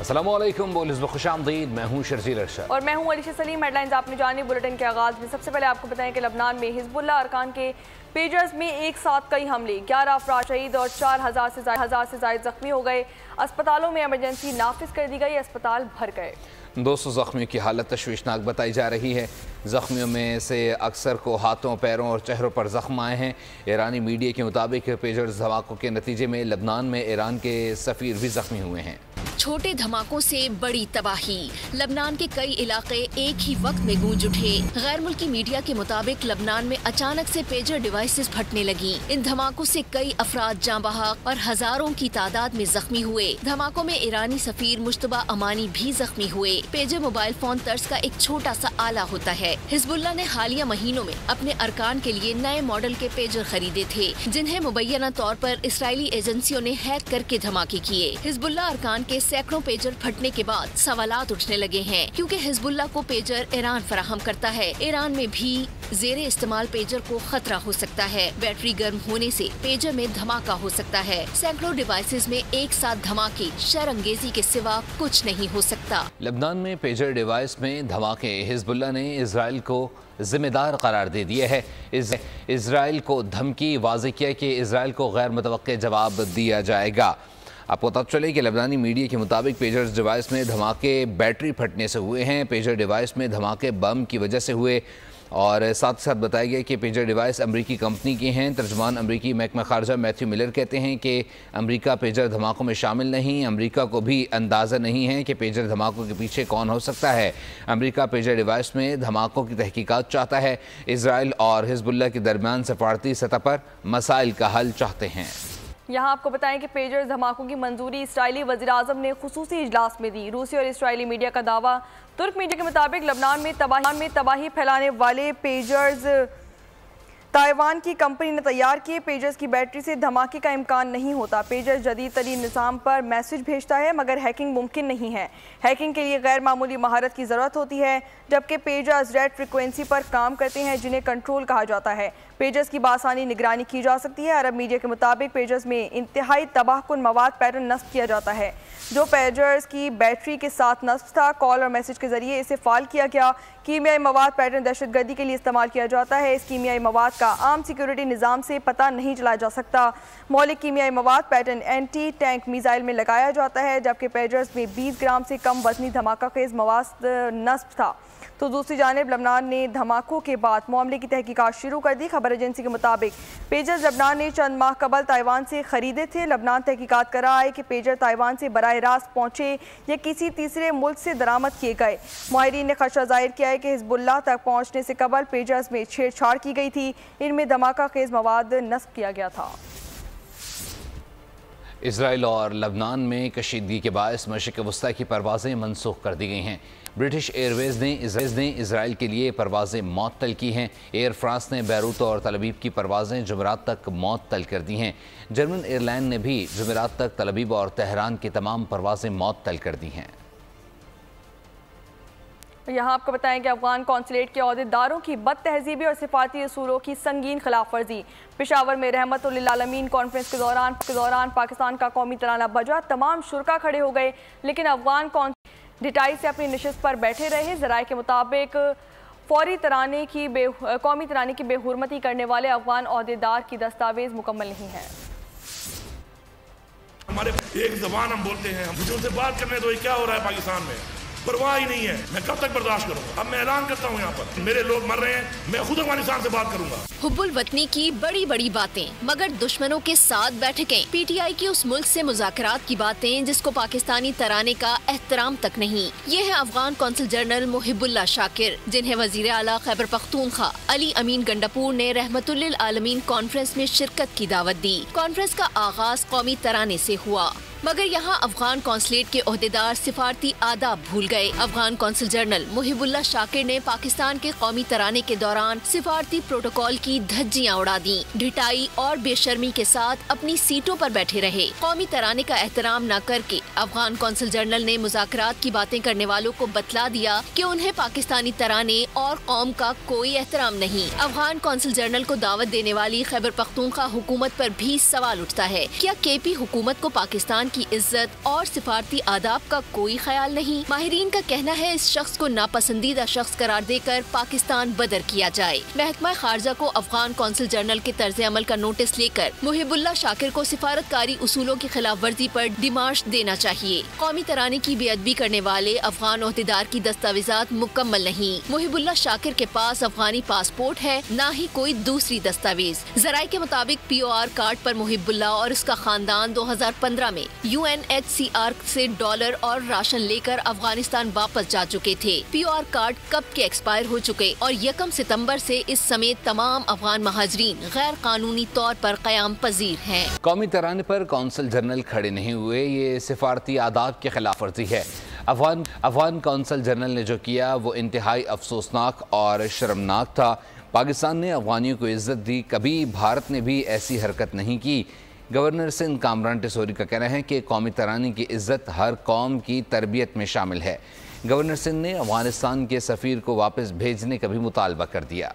अस्सलामुअलैकुम, खुशामदीद। मैं हूँ शर्जील अरशद और मैं हूँ अलीशा सलीम। हेडलाइंस आपने जानी। बुलेटिन के आगाज़ में सबसे पहले आपको बताएं कि लबनान में हिजबुल्लाह अरकान के पेजर्स में एक साथ कई हमले, 11 अफराद शहीद और 4000 से ज़ायद जख्मी हो गए। अस्पतालों में इमरजेंसी नाफिज कर दी गई, अस्पताल भर गए। 200 जख्मियों की हालत तशवीशनाक बताई जा रही है। जख्मियों में से अक्सर को हाथों, पैरों और चेहरों पर जख्म आए हैं। ईरानी मीडिया के मुताबिक पेजर्स धमाकों के नतीजे में लबनान में ईरान के सफ़ीर भी जख्मी हुए हैं। छोटे धमाकों से बड़ी तबाही, लबनान के कई इलाके एक ही वक्त में गूंज उठे। गैर मुल्की मीडिया के मुताबिक लबनान में अचानक से पेजर डिवाइसेस फटने लगी। इन धमाकों से कई अफराद जाँ बहक और हजारों की तादाद में जख्मी हुए। धमाकों में ईरानी सफीर मुश्तबा अमानी भी जख्मी हुए। पेजर मोबाइल फोन तर्ज का एक छोटा सा आला होता है। हिजबुल्लाह ने हालिया महीनों में अपने अरकान के लिए नए मॉडल के पेजर खरीदे थे, जिन्हें मुबैना तौर पर इसराइली एजेंसियों ने हैक करके धमाके किए। हिजबुल्लाह अरकान के सैकड़ों पेजर फटने के बाद सवालात उठने लगे हैं, क्योंकि हिजबुल्लाह को पेजर ईरान फराहम करता है। ईरान में भी जेरे इस्तेमाल पेजर को खतरा हो सकता है। बैटरी गर्म होने से पेजर में धमाका हो सकता है। सैकड़ों डिवाइसेस में एक साथ धमाके शर्मंगेजी के सिवा कुछ नहीं हो सकता। लबनान में पेजर डिवाइस में धमाके, हिजबुल्लाह ने इजराइल को जिम्मेदार करार दे दिया है। इजराइल को धमकी, वाज़ेह किया कि इजराइल को गैर मुतवक्के जवाब दिया जाएगा। आपको पता चले कि लबनानी मीडिया के मुताबिक पेजर डिवाइस में धमाके बैटरी फटने से हुए हैं। पेजर डिवाइस में धमाके बम की वजह से हुए और साथ साथ बताया गया कि पेजर डिवाइस अमरीकी कंपनी की हैं। तर्जुमान अमरीकी महकमा खारजा मैथ्यू मिलर कहते हैं कि अमरीका पेजर धमाकों में शामिल नहीं। अमरीका को भी अंदाज़ा नहीं है कि पेजर धमाकों के पीछे कौन हो सकता है। अमरीका पेजर डिवाइस में धमाकों की तहकीकात चाहता है। इजराइल और हिजबुल्लाह के दरमियान सफारती सतह पर मसाइल का हल चाहते हैं। यहाँ आपको बताएं कि पेजर धमाकों की मंजूरी इसराइली वज़ीर-ए-आज़म ने खुसूसी इजलास में दी। रूसी और इसराइली मीडिया का दावा। तुर्क मीडिया के मुताबिक लबनान में तबाही फैलाने वाले पेजर्स ताइवान की कंपनी ने तैयार किए। पेजर्स की बैटरी से धमाके का इम्कान नहीं होता। पेजर जदीद तरीन निज़ाम पर मैसेज भेजता है, मगर हैकिंग मुमकिन नहीं है। हैकिंग के लिए गैर मामूली महारत की ज़रूरत होती है, जबकि पेजर्स रेड फ्रिक्वेंसी पर काम करते हैं, जिन्हें कंट्रोल कहा जाता है। पेजर्स की बासानी निगरानी की जा सकती है। अरब मीडिया के मुताबिक पेजर्स में इंतहाई तबाहकुन मवाद पैटर्न नस्ब किया जाता है, जो पेजर्स की बैटरी के साथ नस्ब था। कॉल और मैसेज के जरिए इसे फाल किया गया। कीमियाई मवाद पैटर्न दहशतगर्दी के लिए इस्तेमाल किया जाता है। इस कीमियाई मवाद का आम सिक्योरिटी निज़ाम से पता नहीं चलाया जा सकता। मौलिक कीमियाई मवाद पैटर्न एंटी टैंक मिसाइल में लगाया जाता है, जबकि पेजर्स में 20 ग्राम से कम वजनी धमाका खेज मवाद नस्ब था। तो दूसरी जानिब लबनान ने धमाकों के बाद मामले की तहकीकात शुरू कर दी। खबर एजेंसी के मुताबिक पेजर लबनान ने चंद माह कबल ताइवान से खरीदे थे। लबनान तहकीकात कर रहा है कि पेजर ताइवान से बराह रास्त पहुंचे या किसी तीसरे मुल्क से दरामद किए गए। माहिरीन ने खदशा जाहिर किया है कि हिजबुल्लाह तक पहुंचने से कबल पेजर्स में छेड़छाड़ की गई थी। इनमें धमाका खेज मवाद नस्ब किया गया था। इसराइल और लबनान में कशीदगी के बायस मशरिक़ वस्ता की परवाज़ें मनसूख कर दी गई हैं। ब्रिटिश एयरवेज़ ने इसराइल के लिए परवाज़ें मअतल की हैं। एयर फ्रांस ने बैरूत और तलबीब की परवाज़ें जुमेरात तक मअतल कर दी हैं। जर्मन एयरलाइन ने भी जुमेरात तक तलबीब और तेहरान की तमाम परवाज़ें मअतल कर दी हैं। यहाँ आपको बताएं कि अफगान कौंसलेट के अहदेदारों की बद तहजीबी और सिफाती असूलों की संगीन खिलाफ वर्जी। पेशावर में रहमतुल्लिल आलमीन कॉन्फ्रेंस के दौरान पाकिस्तान का कौमी तराना बजा। तमाम शुरका खड़े हो गए, लेकिन अफगान ढिटाई से अपनी नशिस्त पर बैठे रहे। ज़राए के मुताबिक कौमी तराने की बेहुरमती करने वाले अफगान अहदेदार की दस्तावेज मुकम्मल नहीं है। हमारे एक जबान हम बोलते हैं, मुझे उनसे बात करने दो, क्या हो रहा है पाकिस्तान में, परवाह ही नहीं है। मैं कब तक बर्दाश्त करूंगा? अब मैं ऐलान करता हूं, यहाँ पर मेरे लोग मर रहे हैं, मैं खुद अफगानिस्तान से बात करूंगा। हुब्बुल वतनी की बड़ी बड़ी बातें, मगर दुश्मनों के साथ बैठकें। पीटीआई की उस मुल्क से मुज़ाकरात की बातें जिसको पाकिस्तानी तराने का एहतराम तक नहीं। ये है अफगान कौंसल जनरल मुहिबुल्लाह शाकिर, जिन्हें वज़ीर आला खैबर पख्तूनख्वा अली अमीन गंडापुर ने रहमतुल्लिल आलमीन कॉन्फ्रेंस में शिरकत की दावत दी। कॉन्फ्रेंस का आगाज कौमी तराने से हुआ, मगर यहाँ अफगान कौंसलेट के ओहदेदार सिफारती आदाब भूल गए। अफगान कौंसल जनरल मुहिबुल्लाह शाकिर ने पाकिस्तान के कौमी तराने के दौरान सिफारती प्रोटोकॉल की धज्जियां उड़ा दी। ढिटाई और बेशर्मी के साथ अपनी सीटों पर बैठे रहे। कौमी तराने का एहतराम न करके अफगान कौंसल जनरल ने मुज़ाकरात की बातें करने वालों को बतला दिया कि उन्हें पाकिस्तानी तराने और कौम का कोई एहतराम नहीं। अफगान कौंसल जनरल को दावत देने वाली खैबर पख्तूनख्वा हुकूमत पर भी सवाल उठता है, क्या केपी हुकूमत को पाकिस्तान लबनान की इज्जत और सिफारती आदाब का कोई ख्याल नहीं। माहिरीन का कहना है इस शख्स को नापसंदीदा शख्स करार देकर पाकिस्तान बदर किया जाए। महकमा खारजा को अफगान कौंसिल जनरल के तर्ज अमल का नोटिस लेकर मुहिबुल्लाह शाकिर को सिफारतकारी उसूलों की खिलाफ वर्जी पर डिमार्श देना चाहिए। कौमी तराने की बेअदबी करने वाले अफगान ओहदेदार की दस्तावेजात मुकम्मल नहीं। मुहिबुल्लाह शाकिर के पास अफगानी पासपोर्ट है, न ही कोई दूसरी दस्तावेज। जराये के मुताबिक POR कार्ड पर मुहिबुल्लाह और उसका खानदान 2015 में UNHCR से डॉलर और राशन लेकर अफगानिस्तान वापस जा चुके थे। POR कार्ड कब के एक्सपायर हो चुके और 1 सितंबर से इस समेत तमाम अफगान महाजरीन गैर कानूनी तौर पर क़याम पजीर हैं। कौमी तराने पर कौंसिल जनरल खड़े नहीं हुए, ये सिफारती आदाब की खिलाफ वर्जी है। अफगान कौंसिल जनरल ने जो किया वो इंतहाई अफसोसनाक और शर्मनाक था। पाकिस्तान ने अफगानियों को इज्जत दी, कभी भारत ने भी ऐसी हरकत नहीं की। गवर्नर सिंध कामरान टिसोरी का कहना है कि कौमी तराने की इज्जत हर कौम की तरबियत में शामिल है। गवर्नर सिंध ने अफगानिस्तान के सफ़ीर को वापस भेजने का भी मुतालबा कर दिया।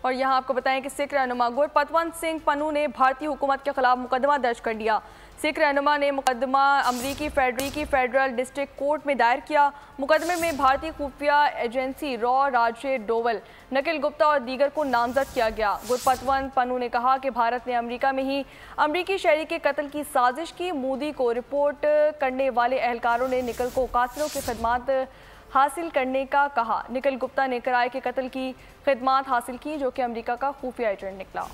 और यहाँ आपको बताएं कि सिख रहनुमा गुरपतवंत सिंह पन्नू ने भारतीय हुकूमत के खिलाफ मुकदमा दर्ज कर दिया। सिख रहनुमा ने मुकदमा अमरीकी फेडरल डिस्ट्रिक्ट कोर्ट में दायर किया। मुकदमे में भारतीय खुफिया एजेंसी रॉ, राजे डोवल, नकिल गुप्ता और दीगर को नामजद किया गया। गुरपतवंत पन्नू ने कहा कि भारत ने अमेरिका में ही अमरीकी शहरी के कत्ल की साजिश की। मोदी को रिपोर्ट करने वाले एहलकारों ने निकल को कातिलों की खिदमत हासिल करने का कहा। निकल गुप्ता ने कराए के कत्ल की खिदमत हासिल की, जो कि अमेरिका का खुफिया एजेंट निकला।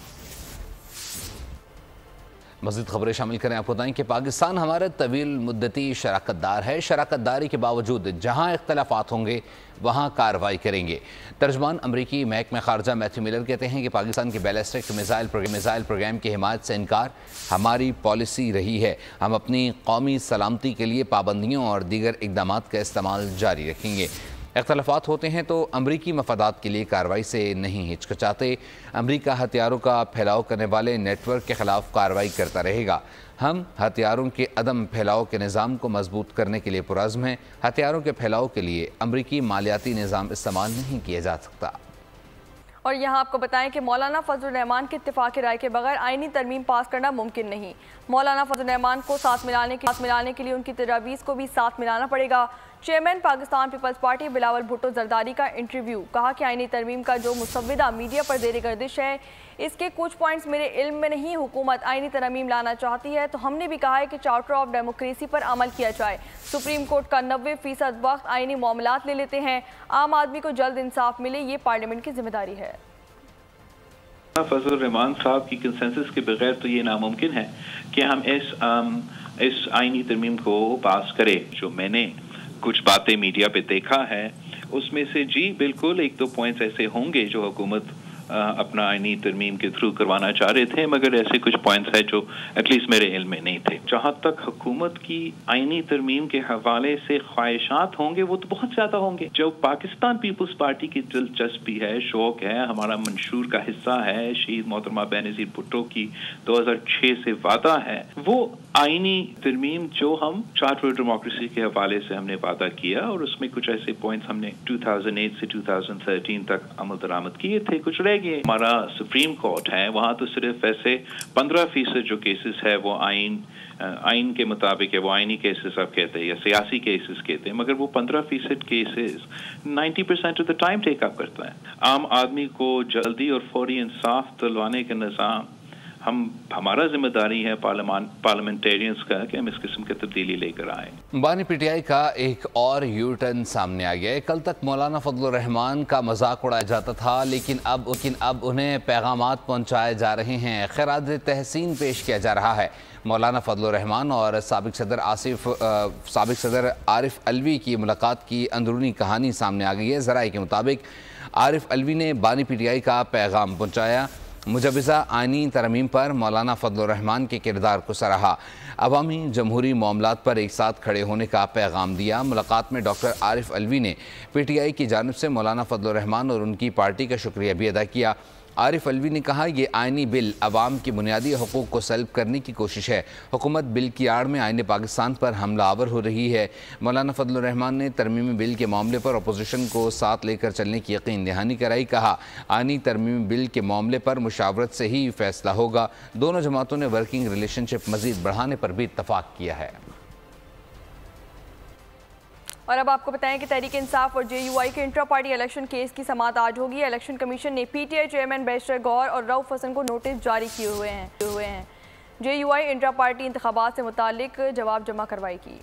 मज़ीद खबरें शामिल करें। आपको बताएं कि पाकिस्तान हमारा तवील मुद्दती शराकतदार है। शराकतदारी के बावजूद जहाँ इख्तलाफात होंगे वहाँ कार्रवाई करेंगे। तर्जमान अमरीकी महकमा खारजा मैथ्यू मिलर कहते हैं कि पाकिस्तान के बैलिस्टिक मिसाइल प्रोग्राम की हिमायत से इनकार हमारी पॉलिसी रही है। हम अपनी कौमी सलामती के लिए पाबंदियों और दीगर इक़दामात का इस्तेमाल जारी रखेंगे। इख्तलाफात होते हैं तो अमरीकी मफादात के लिए कार्रवाई से नहीं हिचकिचाते। अमरीका हथियारों का फैलाव करने वाले नेटवर्क के खिलाफ कार्रवाई करता रहेगा। हम हथियारों के अदम फैलाव के निज़ाम को मजबूत करने के लिए पुरज़्म हैं। हथियारों के फैलाव के लिए अमरीकी मालियाती निज़ाम इस्तेमाल नहीं किया जा सकता। और यहाँ आपको बताएं कि मौलाना फजलुर रहमान की इत्तेफाक राय के बगैर आईनी तरमीम पास करना मुमकिन नहीं। मौलाना फजलुर रहमान को साथ मिलाने के लिए उनकी तजावीज़ को भी साथ मिलाना पड़ेगा। Chairman Pakistan peoples party Bilawal Bhutto Zardari का इंटरव्यू, कहा कि आईनी तरमीम का जो मुसव्विदा मीडिया पर ज़ेर गर्दिश है, इसके कुछ पॉइंट्स मेरे इल्म में नहीं। हुकूमत आईनी तरमीम लाना चाहती है तो हमने भी कहा है कि चार्टर ऑफ डेमोक्रेसी पर अमल किया जाए। सुप्रीम कोर्ट का 90% वक्त आईनी मामलात ले लेते हैं। आम आदमी को जल्द इंसाफ मिले, ये पार्लियामेंट की जिम्मेदारी है। फजलुर रहमान साहब की कंसेंसस के बगैर तो ये नामुमकिन है कि हम इस आईनी तरमीम को पास करें। जो मैंने कुछ बातें मीडिया पे देखा है उसमें से जी बिल्कुल 1-2 पॉइंट्स ऐसे होंगे जो हुकूमत अपना आईनी तरमीम के थ्रू करवाना चाह रहे थे, मगर ऐसे कुछ पॉइंट्स हैं जो एटलीस्ट मेरे इल्म में नहीं थे। जहाँ तक हुकूमत की आईनी तरमीम के हवाले से ख्वाहिशात होंगे वो तो बहुत ज़्यादा होंगे। जो पाकिस्तान पीपल्स पार्टी की दिलचस्पी है, शौक है, हमारा मंशूर का हिस्सा है, शहीद मोहतरमा बेनज़ीर भुट्टो की 2006 से वादा है, वो आईनी तरमीम जो हम चार्टर ऑफ डेमोक्रेसी के हवाले से हमने वादा किया और उसमें कुछ ऐसे पॉइंट्स हमने 2008 से 2013 तक अमल दरामद किए थे, कुछ रह गए। हमारा सुप्रीम कोर्ट है, वहाँ तो सिर्फ ऐसे 15% जो केसेस है वो आइन के मुताबिक है, वो आइनी केसेस आप कहते हैं या सियासी केसेस कहते हैं, मगर वो 15% cases 90% of the time take up करता है। आम आदमी को जल्दी और फौरी इंसाफ दिलवाने का निज़ाम हमारा जिम्मेदारी है पार्लियामेंटेरियंस का कि हम इस किस्म की तब्दीली लेकर आए। बानी पीटीआई का एक और यू टर्न सामने आ गया है। कल तक मौलाना फजलुर रहमान का मजाक उड़ाया जाता था, लेकिन अब उन्हें पैगामात पहुंचाए जा रहे हैं, खैरात तहसीन पेश किया जा रहा है। मौलाना फजलुर रहमान और साबिक सदर आरिफ अलवी की मुलाकात की अंदरूनी कहानी सामने आ गई है। ज़राए के मुताबिक आरिफ अलवी ने बानी पीटीआई का पैगाम पहुँचाया। मुजवज़ा आइनी तरमीम पर मौलाना फजलुर रहमान के किरदार को सराहा। अवामी जमहूरी मामलात पर एक साथ खड़े होने का पैगाम दिया। मुलाकात में डॉक्टर आरिफ अलवी ने पीटीआई की जानिब से मौलाना फजलुर रहमान और उनकी पार्टी का शुक्रिया भी अदा किया। आरिफ अलवी ने कहा, ये आइनी बिल अवाम की बुनियादी हकूक़ को सल्ब करने की कोशिश है। हुकूमत बिल की आड़ में आईने पाकिस्तान पर हमलावर हो रही है। मौलाना फजलुर रहमान ने तरमीमी बिल के मामले पर अपोजिशन को साथ लेकर चलने की यकीन दहानी कराई। कहा, आईनी तरमीमी बिल के मामले पर मुशावरत से ही फैसला होगा। दोनों जमातों ने वर्किंग रिलेशनशिप मज़ीद बढ़ाने पर भी इत्तफाक किया है। और अब आपको बताएं कि तहरीक इंसाफ और JUI के इंट्रा पार्टी इलेक्शन केस की समाअत आज होगी। इलेक्शन कमीशन ने PTI चेयरमैन बैरिस्टर गौर और रऊफ हसन को नोटिस जारी किए हुए हैं। JUI इंट्रा पार्टी इंतखाबात से मुतालिक जवाब जमा करवाएगी।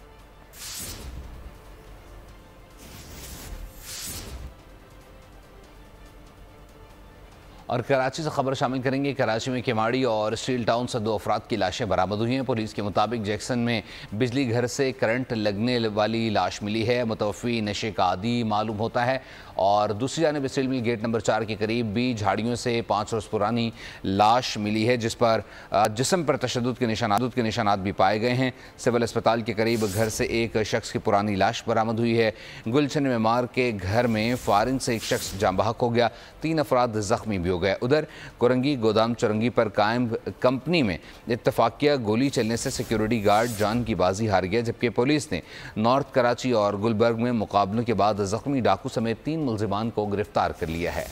और कराची से खबर शामिल करेंगे। कराची में केमाड़ी और स्टील टाउन से 2 अफराद की लाशें बरामद हुई हैं। पुलिस के मुताबिक जैक्सन में बिजली घर से करंट लगने वाली लाश मिली है। मुतवफ़ी नशे का आदी मालूम होता है। और दूसरी जानिब स्टील मिल गेट नंबर 4 के करीब भी झाड़ियों से 5 रोज़ पुरानी लाश मिली है, जिस पर जिस्म पर तशद्दुद के निशानात भी पाए गए हैं। सिविल अस्पताल के करीब घर से एक शख्स की पुरानी लाश बरामद हुई है। गुलशन मेमार के घर में फायरिंग से एक शख्स जाँ बहक हो गया, 3 अफराद जख्मी भी हो गए। उधर कोरंगी गोदाम चुरंगी पर कायम कंपनी में इत्तफाकिया गोली चलने से सिक्योरिटी गार्ड जान की बाजी हार गया, जबकि पुलिस ने नॉर्थ कराची और गुलबर्ग में मुकाबलों के बाद जख्मी डाकू समेत 3 मुल्जिमान को गिरफ्तार कर लिया है।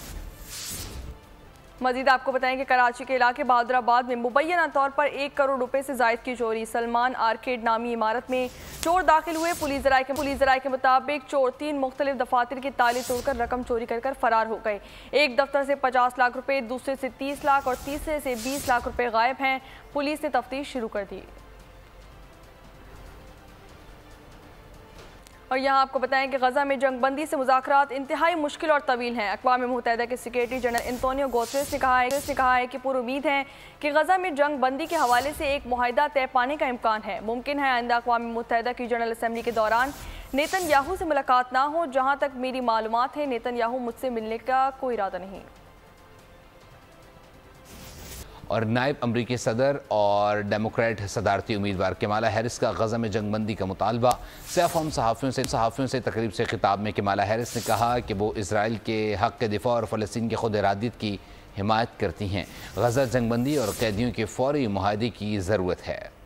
मजीद आपको बताएं कि कराची के इलाके बहादुराबाद में मुबैना तौर पर 1 करोड़ रुपए से जायद की चोरी। सलमान आर्केड नामी इमारत में चोर दाखिल हुए। पुलिस ज़राए के मुताबिक चोर 3 मुख्तलिफ दफातर की ताले तोड़कर रकम चोरी कर फरार हो गए। एक दफ्तर से 50 लाख रुपए, दूसरे से 30 लाख और तीसरे से 20 लाख रुपए गायब हैं। पुलिस ने तफ्तीश शुरू कर दी। और यहाँ आपको बताएं कि गजा में जंगबंदी से मुज़ाकरात इंतहाई मुश्किल और तवील हैं। अक़वाम मुत्तहिदा के सेक्रेटरी जनरल एंटोनियो गुतेरेस ने कहा है कि पूरी उम्मीद है कि गजा में जंगबंदी के हवाले से एक मुआहिदा तय पाने का इम्कान है। मुमकिन है आइंदा अक़वाम मुत्तहिदा की जनरल असम्बली के दौरान नेतन्याहू से मुलाकात ना हो। जहाँ तक मेरी मालूमात है, नेतन्याहू मुझसे मिलने का कोई इरादा नहीं। और नायब अमरीकी सदर और डेमोक्रेट सदारती उम्मीदवार कमाला हैरिस का गजा में जंगबंदी का मुतालबा। सैफ़ सहाफ़ियों से तकरीब से खिताब में कमाला हैरिस ने कहा कि वो इसराइल के हक़ के दिफ़ा और फ़लस्तीन की खुद इरादियत की हिमायत करती हैं। गजा जंगबंदी और कैदियों के फ़ौरी मुआहदे की ज़रूरत है।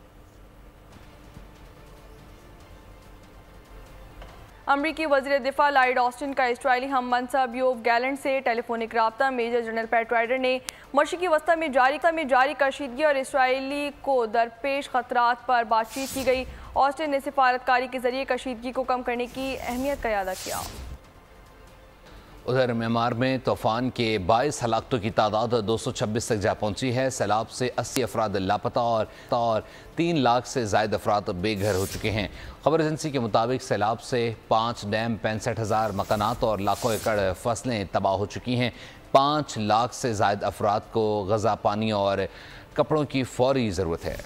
अमरीकी वज़ीर दिफ़ा लॉयड ऑस्टिन का इसराइली हम मनसब योव गैलेंट से टेलीफोनिक राब्ता। मेजर जनरल पैट राइडर ने मशरिक़ी वस्ता में जारी कशीदगी और इसराइली को दरपेश ख़तरात पर बातचीत की गई। ऑस्टिन ने सिफारतकारी के ज़रिए कशीदगी को कम करने की अहमियत का इयादा किया। उधर म्यांमार में तूफ़ान के 22 हलाकतों की तादाद 226 तक जा पहुंची है। सैलाब से 80 अफराद लापता और 3 लाख से ज़ायद अफराद बेघर हो चुके हैं। खबर एजेंसी के मुताबिक सैलाब से 5 डैम, 65,000 मकानात और लाखों एकड़ फसलें तबाह हो चुकी हैं। 5 लाख से ज़ायद अफराद को ग़ज़ा, पानी और कपड़ों की फ़ौरी ज़रूरत है।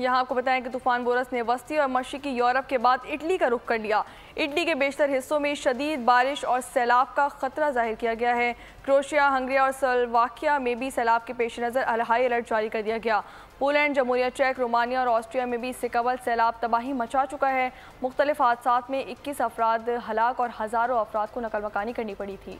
यहाँ आपको बताएं कि तूफान बोरस ने वस्ती और मशरिकी यूरोप के बाद इटली का रुख कर लिया। इटली के बेशतर हिस्सों में शदीद बारिश और सैलाब का खतरा जाहिर किया गया है। क्रोएशिया, हंगरी और स्लोवाकिया में भी सैलाब के पेश नज़र हाई अलर्ट जारी कर दिया गया। पोलैंड, जमहूरिया चेक, रोमानिया और ऑस्ट्रिया में भी इससे कबल सैलाब तबाही मचा चुका है। मुख्तलिफ हादसात में 21 अफराद हलाक और हज़ारों अफराद को नकल मकानी करनी पड़ी थी।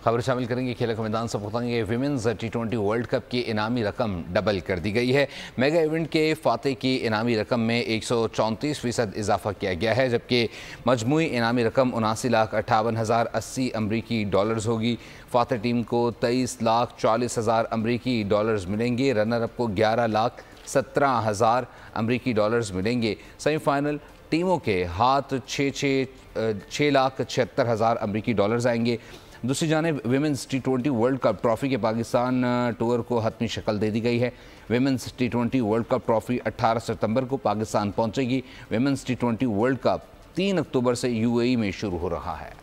खबर शामिल करेंगे खेल के मैदान से बताएंगे। विमेंस T20 वर्ल्ड कप की इनामी रकम डबल कर दी गई है। मेगा इवेंट के फाते की इनामी रकम में 134% इजाफा किया गया है, जबकि मजमूई इनामी रकम 79,58,080 अमरीकी डॉलर्स होगी। फाते टीम को 23,40,000 अमरीकी डॉलर्स मिलेंगे। रनर अप को 11,17,000 अमरीकी डॉलर्स मिलेंगे। सेमीफाइनल टीमों के हाथ 6,76,000 अमरीकी डॉलर्स आएंगे। दूसरी जानिब women's T20 world cup trophy के पाकिस्तान टूर को हतमी शक्ल दे दी गई है। Women's T20 world cup trophy 18 सितंबर को पाकिस्तान पहुंचेगी। विमेंस T20 वर्ल्ड कप 3 अक्टूबर से UAE में शुरू हो रहा है।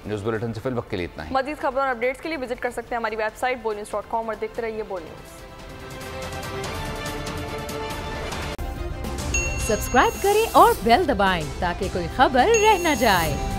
न्यूज़ बुलेटिन से फिल वक्त के लिए इतना ही। मज़ीद खबरों और अपडेट्स के लिए विजिट कर सकते हैं हमारी वेबसाइट boldnews.com और देखते रहिए बोल्ड न्यूज़। सब्सक्राइब करें और बेल दबाएं ताकि कोई खबर रह न जाए।